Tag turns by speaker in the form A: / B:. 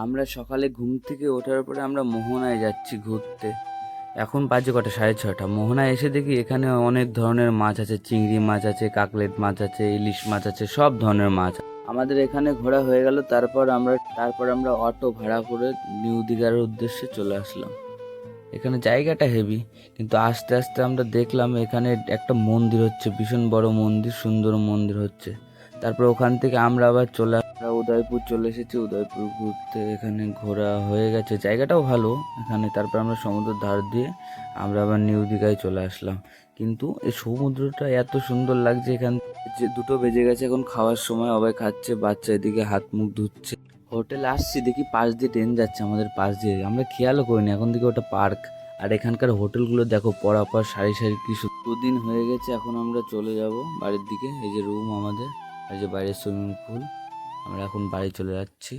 A: আমরা সকালে ঘুম থেকে ওঠার পরে আমরা মোহনায় যাচ্ছি ঘুরতে। এখন বাজে কটা, 6:30। মোহনায় এসে দেখি এখানে অনেক ধরনের মাছ আছে, চিংড়ি মাছ আছে, কাকলেট মাছ আছে, ইলিশ মাছ আছে, সব ধরনের মাছ। আমাদের এখানে ঘোরা হয়ে গেল। তারপর আমরা অটো ভাড়া করে নিউ দীঘার উদ্দেশ্যে চলে আসলাম। এখানে জায়গাটা হেভি, কিন্তু আস্তে আস্তে আমরা দেখলাম এখানে একটা মন্দির হচ্ছে, ভীষণ বড় মন্দির, সুন্দর মন্দির হচ্ছে। তারপর ওখান থেকে আমরা আবার আমরা উদয়পুর চলে এসেছি। উদয়পুর ঘুরতে এখানে ঘোরা হয়ে গেছে, জায়গাটাও ভালো এখানে। তারপর আমরা সমুদ্রের ধার দিয়ে আমরা আবার নিউ দীঘায় চলে আসলাম। কিন্তু এই সমুদ্রটা এত সুন্দর লাগছে, এখান যে 2টো বেজে গেছে, এখন খাওয়ার সময়, সবাই খাচ্ছে, বাচ্চা এদিকে হাত মুখ ধুচ্ছে। হোটেলে আসছি, দেখি পাশ দিয়ে ট্রেন যাচ্ছে, আমাদের পাশ দিয়ে, আমরা খেয়ালও করিনি, এখন থেকে ওটা পার্ক। আর এখানকার হোটেলগুলো দেখো, পরাপর সারি সারি, কি দুদিন হয়ে গেছে। এখন আমরা চলে যাব বাড়ির দিকে। এই যে রুম আমাদের, এই যে বাইরে সুইমিং পুল। আমরা এখন বাড়ি চলে যাচ্ছি।